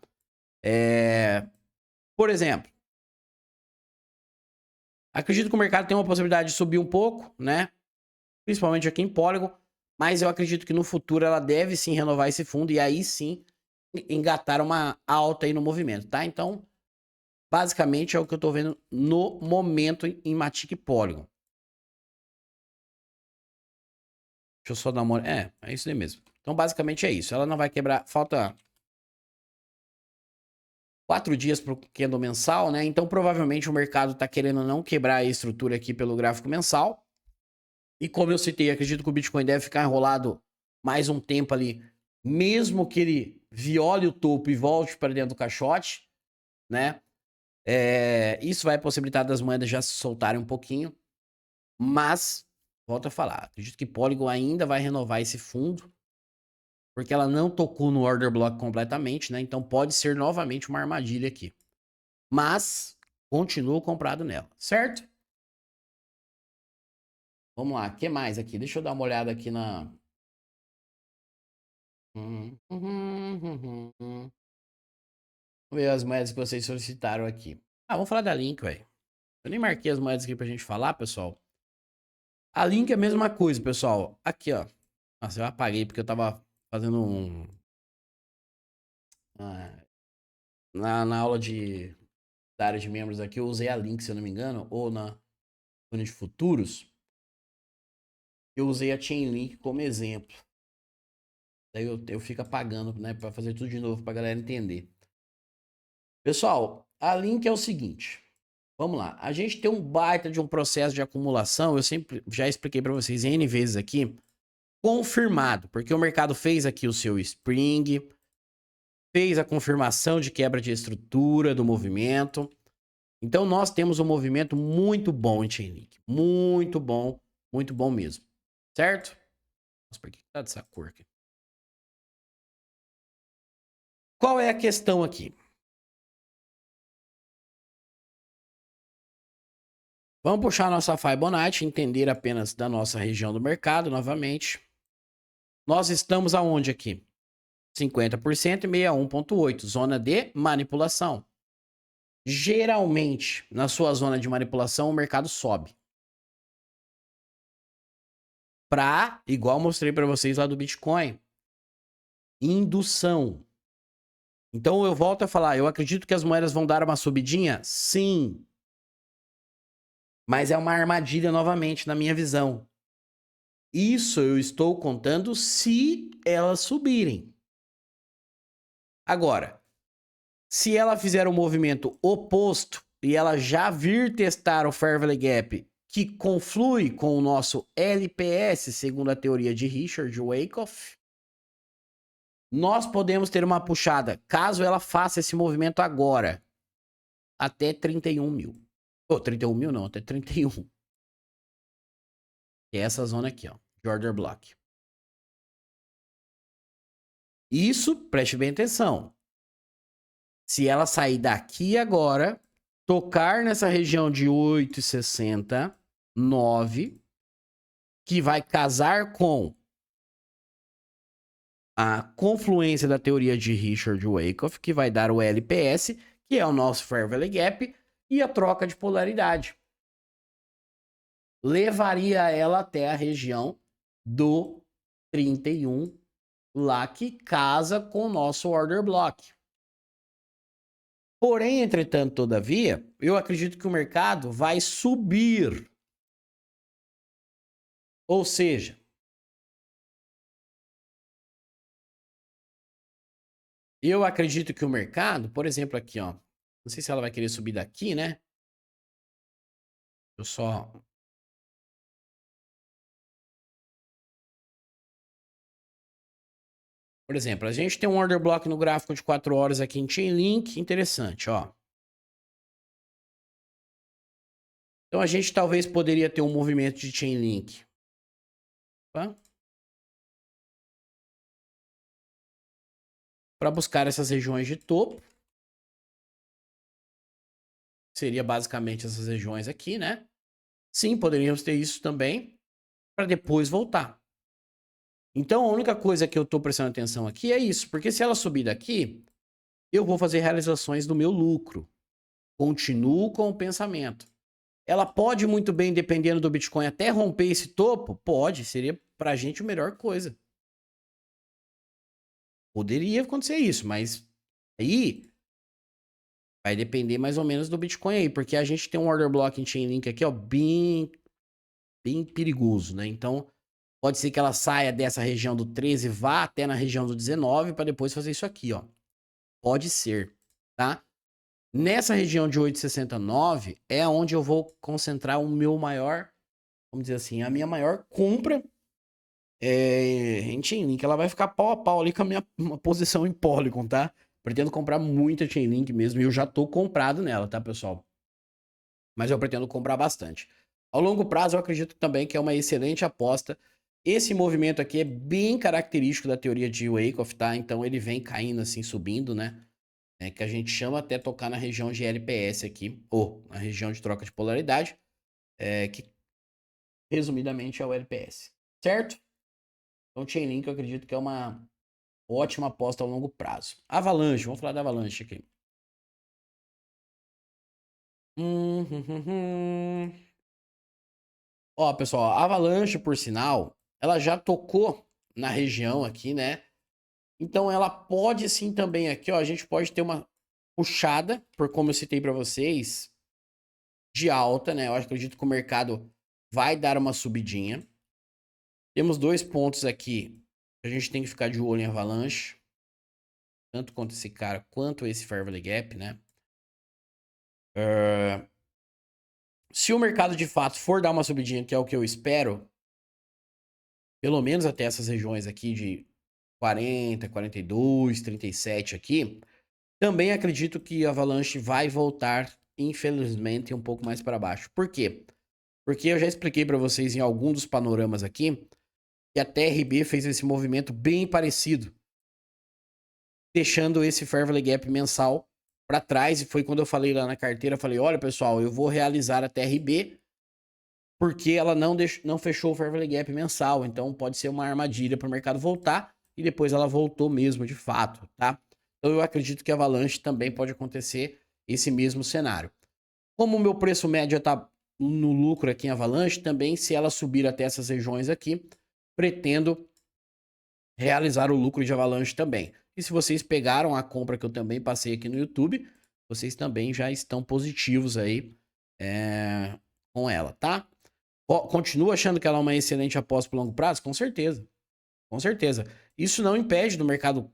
Por exemplo, acredito que o mercado tem uma possibilidade de subir um pouco, né? Principalmente aqui em Polygon. Mas eu acredito que no futuro ela deve sim renovar esse fundo e aí sim engatar uma alta aí no movimento, tá? Então, basicamente é o que eu tô vendo no momento em Matic e Polygon. Deixa eu só dar uma... é isso aí mesmo. Então, basicamente é isso. Ela não vai quebrar... Falta 4 dias para o candle mensal, né? Então, provavelmente o mercado tá querendo não quebrar a estrutura aqui pelo gráfico mensal. E como eu citei, acredito que o Bitcoin deve ficar enrolado mais um tempo ali, mesmo que ele viole o topo e volte para dentro do caixote, né? Isso vai possibilitar das moedas já se soltarem um pouquinho. Mas, volto a falar, acredito que Polygon ainda vai renovar esse fundo, porque ela não tocou no order block completamente, né? Então pode ser novamente uma armadilha aqui. Mas, continuo comprado nela, certo? Vamos lá, o que mais aqui? Deixa eu dar uma olhada aqui na... Vamos ver as moedas que vocês solicitaram aqui. Vamos falar da Link, velho. Eu nem marquei as moedas aqui pra gente falar, pessoal. A Link é a mesma coisa, pessoal. Aqui, ó. Nossa, eu apaguei porque eu tava fazendo um... na aula da área de membros aqui, eu usei a Link, se eu não me engano, ou na Fone de Futuros. Eu usei a Chainlink como exemplo. Daí eu fico apagando, né, pra fazer tudo de novo pra galera entender. Pessoal, a Link é o seguinte. Vamos lá. A gente tem um baita de um processo de acumulação. Eu sempre já expliquei para vocês N vezes aqui. Confirmado. Porque o mercado fez aqui o seu Spring. Fez a confirmação de quebra de estrutura do movimento. Então nós temos um movimento muito bom em Chainlink. Muito bom mesmo. Certo? Nossa, por que tá dessa cor aqui? Qual é a questão aqui? Vamos puxar a nossa Fibonacci, entender apenas da nossa região do mercado novamente. Nós estamos aonde aqui? 50% e 61,8%. Zona de manipulação. Geralmente, na sua zona de manipulação, o mercado sobe. Igual mostrei para vocês lá do Bitcoin, indução. Então eu volto a falar, eu acredito que as moedas vão dar uma subidinha? Sim. Mas é uma armadilha novamente, na minha visão. Isso eu estou contando se elas subirem. Agora, se ela fizer um movimento oposto e ela já vir testar o Fair Value Gap, que conflui com o nosso LPS, segundo a teoria de Richard Wyckoff, nós podemos ter uma puxada, caso ela faça esse movimento agora, até 31 mil. Ou 31 mil não, até 31. Que é essa zona aqui, ó, de order block. Isso, preste bem atenção. Se ela sair daqui agora, tocar nessa região de 8,60, 9, que vai casar com a confluência da teoria de Richard Wyckoff, que vai dar o LPS, que é o nosso Fair Value Gap, e a troca de polaridade. Levaria ela até a região do 31, lá que casa com o nosso order block. Porém, entretanto, todavia, eu acredito que o mercado vai subir. Ou seja, eu acredito que o mercado, por exemplo, aqui, ó. Não sei se ela vai querer subir daqui, né? Eu só... Por exemplo, a gente tem um order block no gráfico de 4 horas aqui em Chainlink. Interessante, ó. Então a gente talvez poderia ter um movimento de Chainlink. Para buscar essas regiões de topo. seria basicamente essas regiões aqui, né? Sim, poderíamos ter isso também, para depois voltar. Então, a única coisa que eu tô prestando atenção aqui é isso, porque se ela subir daqui, eu vou fazer realizações do meu lucro. Continuo com o pensamento. Ela pode muito bem, dependendo do Bitcoin, até romper esse topo? Pode, seria pra gente a melhor coisa. Poderia acontecer isso, mas aí vai depender mais ou menos do Bitcoin aí, porque a gente tem um order block em Chainlink aqui, ó, bem perigoso, né? Então, pode ser que ela saia dessa região do 13, vá até na região do 19 para depois fazer isso aqui, ó. Pode ser, tá? Nessa região de 8,69 é onde eu vou concentrar o meu maior, vamos dizer assim, a minha maior compra em Chainlink. Ela vai ficar pau a pau ali com a minha uma posição em Polygon, tá? Pretendo comprar muita Chainlink mesmo e eu já tô comprado nela, tá, pessoal? Mas eu pretendo comprar bastante. Ao longo prazo, eu acredito também que é uma excelente aposta. Esse movimento aqui é bem característico da teoria de Wyckoff, tá? Então ele vem caindo assim, subindo, né? Que a gente chama até tocar na região de LPS aqui, ou na região de troca de polaridade, que resumidamente é o LPS, certo? Então, Chainlink eu acredito que é uma ótima aposta ao longo prazo. Avalanche, vamos falar da Avalanche aqui. Hum, hum, hum, hum. Ó, pessoal, a Avalanche, por sinal, ela já tocou na região aqui, né? Então ela pode sim também aqui, ó, a gente pode ter uma puxada, por como eu citei para vocês, de alta, né? Eu acredito que o mercado vai dar uma subidinha. Temos dois pontos aqui que a gente tem que ficar de olho em Avalanche, tanto quanto esse cara, quanto esse Fair Valley Gap, né? Se o mercado de fato for dar uma subidinha, que é o que eu espero, pelo menos até essas regiões aqui de 40, 42, 37 aqui, também acredito que a Avalanche vai voltar, infelizmente, um pouco mais para baixo. Por quê? Porque eu já expliquei para vocês em algum dos panoramas aqui que a TRB fez esse movimento bem parecido, deixando esse Fair Valley Gap mensal para trás. E foi quando eu falei lá na carteira, falei, olha pessoal, eu vou realizar a TRB porque ela não fechou o Fair Valley Gap mensal, então pode ser uma armadilha para o mercado voltar, e depois ela voltou mesmo de fato, tá? Então eu acredito que a Avalanche também pode acontecer esse mesmo cenário. Como o meu preço médio está no lucro aqui em Avalanche, também se ela subir até essas regiões aqui, pretendo realizar o lucro de Avalanche também. E se vocês pegaram a compra que eu também passei aqui no YouTube, vocês também já estão positivos aí com ela, tá? Continua achando que ela é uma excelente aposta por longo prazo? Com certeza. Com certeza. Isso não impede do mercado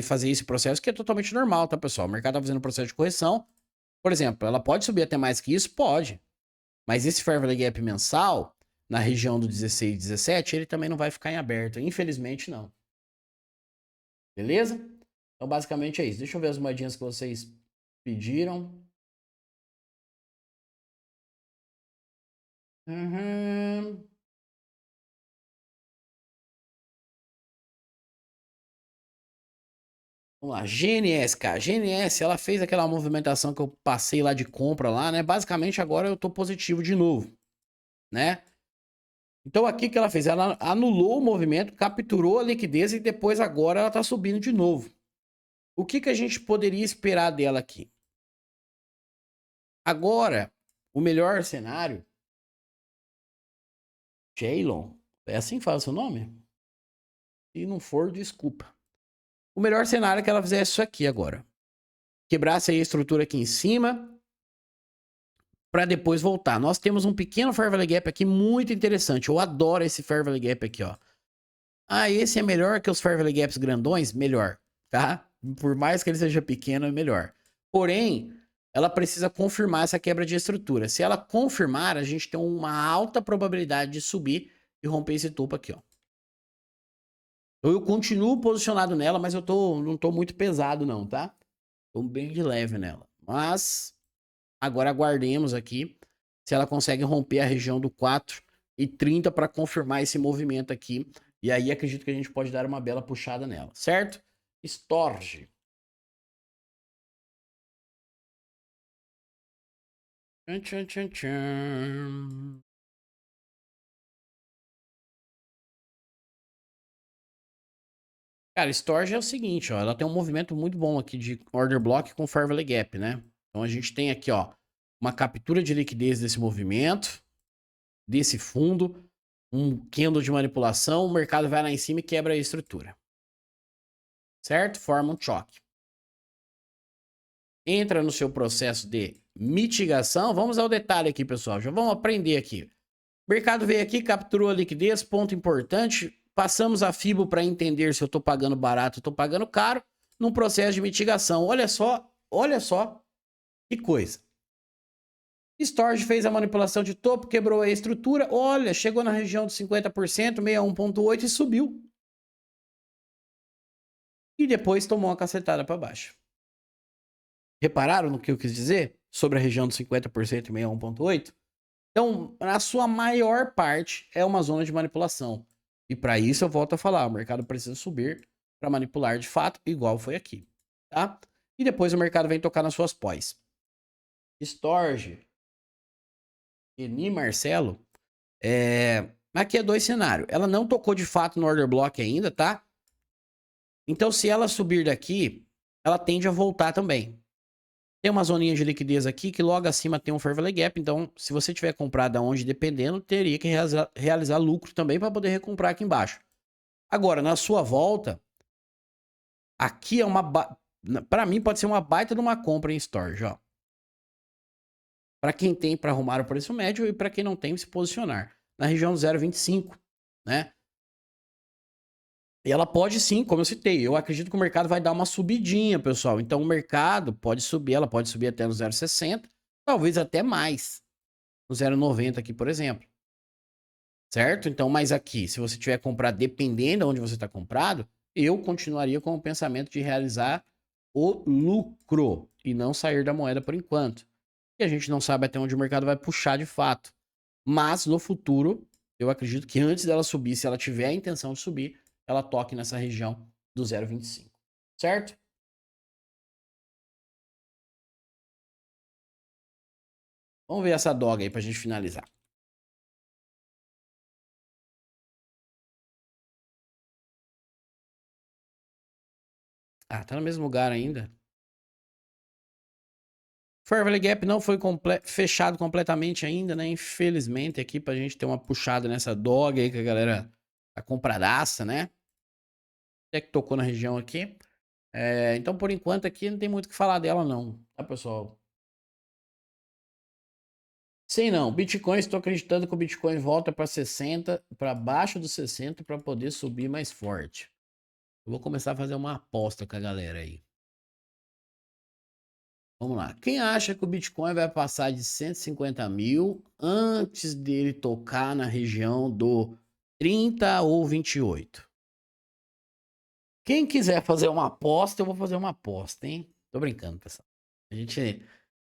fazer esse processo, que é totalmente normal, tá, pessoal? O mercado tá fazendo um processo de correção. Por exemplo, ela pode subir até mais que isso? Pode. Mas esse Fair Valley Gap mensal, na região do 16, 17, ele também não vai ficar em aberto. Infelizmente, não. Beleza? Então, basicamente é isso. Deixa eu ver as moedinhas que vocês pediram. Uhum. Vamos lá, GNS, cara. GNS, ela fez aquela movimentação que eu passei lá de compra lá, né? Basicamente, agora eu tô positivo de novo, né? Então, aqui que ela fez? Ela anulou o movimento, capturou a liquidez e depois agora ela tá subindo de novo. O que que a gente poderia esperar dela aqui? Agora, o melhor cenário... Jaylon? É assim que fala o seu nome? Se não for, desculpa. O melhor cenário é que ela fizesse isso aqui agora. Quebrasse aí a estrutura aqui em cima, para depois voltar. Nós temos um pequeno Fair Valley Gap aqui muito interessante. Eu adoro esse Fair Valley Gap aqui, ó. Ah, esse é melhor que os Fair Valley Gaps grandões? Melhor, tá? Por mais que ele seja pequeno, é melhor. Porém, ela precisa confirmar essa quebra de estrutura. Se ela confirmar, a gente tem uma alta probabilidade de subir e romper esse topo aqui, ó. Então, eu continuo posicionado nela, mas não tô muito pesado não, tá? Tô bem de leve nela. Mas agora aguardemos aqui se ela consegue romper a região do 4,30 para confirmar esse movimento aqui. E aí acredito que a gente pode dar uma bela puxada nela, certo? Storge. Tchan, tchan, tchan, tchan. Cara, Storage é o seguinte, ó, ela tem um movimento muito bom aqui de order block com fair value gap, né? Então a gente tem aqui, ó, uma captura de liquidez desse movimento, desse fundo, um candle de manipulação, o mercado vai lá em cima e quebra a estrutura. Certo? Forma um choque. Entra no seu processo de mitigação. Vamos ao detalhe aqui, pessoal. Já vamos aprender aqui. O mercado veio aqui, capturou a liquidez, ponto importante. Passamos a FIBO para entender se eu estou pagando barato ou estou pagando caro, num processo de mitigação. Olha só que coisa. Storage fez a manipulação de topo, quebrou a estrutura. Olha, chegou na região de 50%, 61,8 e subiu. E depois tomou uma cacetada para baixo. Repararam no que eu quis dizer? Sobre a região de 50% e 61,8? Então, na sua maior parte, é uma zona de manipulação. E para isso eu volto a falar, o mercado precisa subir para manipular de fato, igual foi aqui, tá? E depois o mercado vem tocar nas suas pós. Storage e Marcelo, aqui é dois cenários. Ela não tocou de fato no order block ainda, tá? Então, se ela subir daqui, ela tende a voltar também. Tem uma zoninha de liquidez aqui que logo acima tem um fair value gap. Então, se você tiver comprado aonde, dependendo, teria que realizar lucro também para poder recomprar aqui embaixo. Agora, na sua volta, aqui é para mim pode ser uma baita de uma compra em storage, ó. Para quem tem para arrumar o preço médio e para quem não tem, se posicionar na região do 0,25, né? E ela pode sim, como eu citei, eu acredito que o mercado vai dar uma subidinha, pessoal. Então o mercado pode subir, ela pode subir até no 0,60, talvez até mais. No 0,90 aqui, por exemplo. Certo? Então, mas aqui, se você tiver comprado, dependendo de onde você está comprado, eu continuaria com o pensamento de realizar o lucro e não sair da moeda por enquanto. E a gente não sabe até onde o mercado vai puxar de fato. Mas no futuro, eu acredito que antes dela subir, se ela tiver a intenção de subir, ela toque nessa região do 0,25. Certo? Vamos ver essa dog aí pra gente finalizar. Ah, tá no mesmo lugar ainda. Fair Value Gap não foi fechado completamente ainda, né? Infelizmente, aqui pra gente ter uma puxada nessa dog aí que a galera tá compradaça, né? Até que tocou na região aqui. Então, por enquanto, aqui não tem muito o que falar dela, não, tá, pessoal? Sei não. Bitcoin, estou acreditando que o Bitcoin volta para 60, para baixo dos 60 para poder subir mais forte. Eu vou começar a fazer uma aposta com a galera aí. Vamos lá. Quem acha que o Bitcoin vai passar de 150 mil antes dele tocar na região do 30 ou 28? Quem quiser fazer uma aposta, eu vou fazer uma aposta, hein? Tô brincando, pessoal.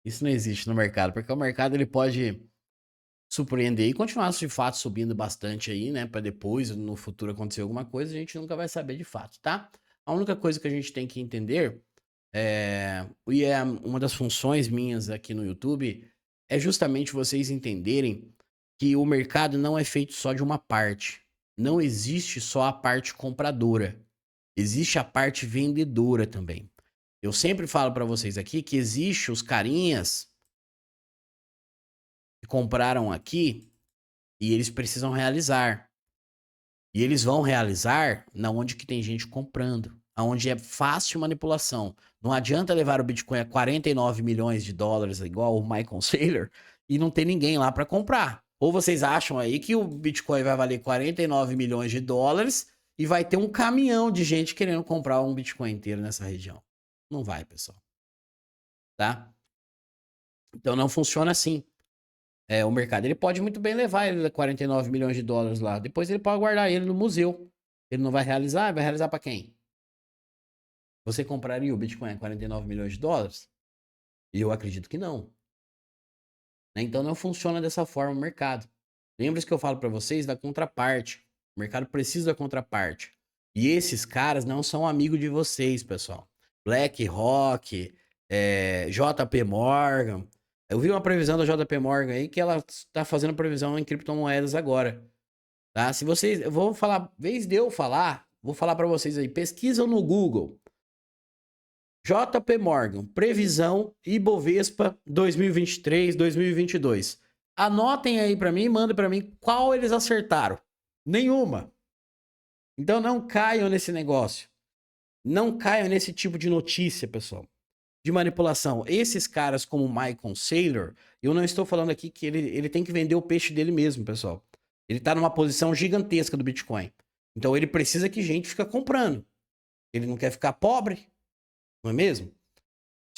Isso não existe no mercado, porque o mercado ele pode surpreender e continuar de fato subindo bastante aí, né? Para depois, no futuro, acontecer alguma coisa, a gente nunca vai saber de fato, tá? A única coisa que a gente tem que entender e é uma das funções minhas aqui no YouTube, é justamente vocês entenderem que o mercado não é feito só de uma parte. Não existe só a parte compradora. Existe a parte vendedora também. Eu sempre falo para vocês aqui que existe os carinhas que compraram aqui e eles precisam realizar. E eles vão realizar na onde que tem gente comprando, aonde é fácil manipulação. Não adianta levar o Bitcoin a 49 milhões de dólares, igual o Michael Saylor, e não ter ninguém lá para comprar. Ou vocês acham aí que o Bitcoin vai valer 49 milhões de dólares e vai ter um caminhão de gente querendo comprar um Bitcoin inteiro nessa região? Não vai, pessoal. Tá? Então não funciona assim. O mercado ele pode muito bem levar ele a 49 milhões de dólares lá. Depois ele pode guardar ele no museu. Ele não vai realizar? Vai realizar para quem? Você compraria o Bitcoin a 49 milhões de dólares? E eu acredito que não. Então não funciona dessa forma o mercado. Lembre-se que eu falo para vocês da contraparte. O mercado precisa da contraparte. E esses caras não são amigos de vocês, pessoal. BlackRock, JP Morgan, Eu vi uma previsão da JP Morgan aí que ela está fazendo previsão em criptomoedas agora, tá? Se vocês, eu vou falar, vez de eu falar, vou falar para vocês aí, pesquisam no Google. JP Morgan, previsão Ibovespa 2023, 2022. Anotem aí para mim e mandem para mim qual eles acertaram. Nenhuma. Então não caiam nesse negócio. Não caiam nesse tipo de notícia, pessoal. De manipulação. Esses caras como o Michael Saylor, eu não estou falando aqui que ele tem que vender o peixe dele mesmo, pessoal. Ele tá numa posição gigantesca do Bitcoin. Então ele precisa que gente fica comprando. Ele não quer ficar pobre, não é mesmo?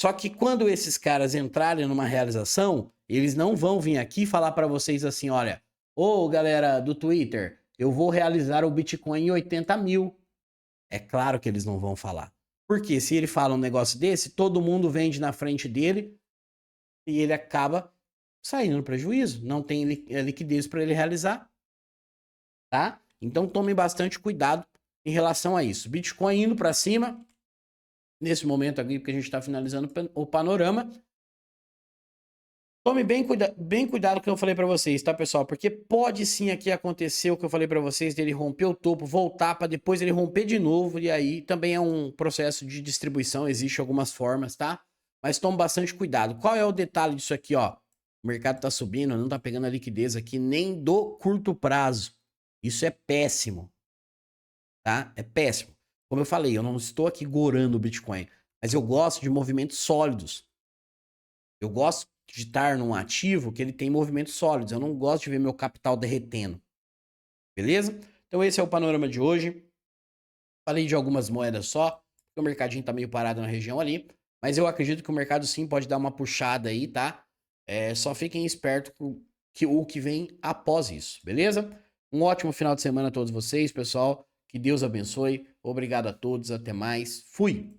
Só que quando esses caras entrarem numa realização, eles não vão vir aqui falar para vocês assim, olha, ô galera do Twitter, eu vou realizar o Bitcoin em 80 mil. É claro que eles não vão falar. Porque se ele fala um negócio desse, todo mundo vende na frente dele e ele acaba saindo no prejuízo. Não tem liquidez para ele realizar. Tá? Então tomem bastante cuidado em relação a isso. Bitcoin indo para cima, nesse momento aqui, porque a gente está finalizando o panorama. Tome bem cuidado com o que eu falei para vocês, tá, pessoal? Porque pode sim aqui acontecer o que eu falei para vocês, dele romper o topo, voltar para depois ele romper de novo, e aí também é um processo de distribuição, existe algumas formas, tá? Mas tome bastante cuidado. Qual é o detalhe disso aqui, ó? O mercado tá subindo, não tá pegando a liquidez aqui nem do curto prazo. Isso é péssimo, tá? É péssimo. Como eu falei, eu não estou aqui gorando o Bitcoin, mas eu gosto de movimentos sólidos. Eu gosto de estar num ativo que ele tem movimentos sólidos. Eu não gosto de ver meu capital derretendo. Beleza? Então esse é o panorama de hoje. Falei de algumas moedas só, porque o mercadinho tá meio parado na região ali. Mas eu acredito que o mercado sim pode dar uma puxada aí, tá? Só fiquem espertos com o que vem após isso, beleza? Um ótimo final de semana a todos vocês, pessoal. Que Deus abençoe. Obrigado a todos. Até mais. Fui!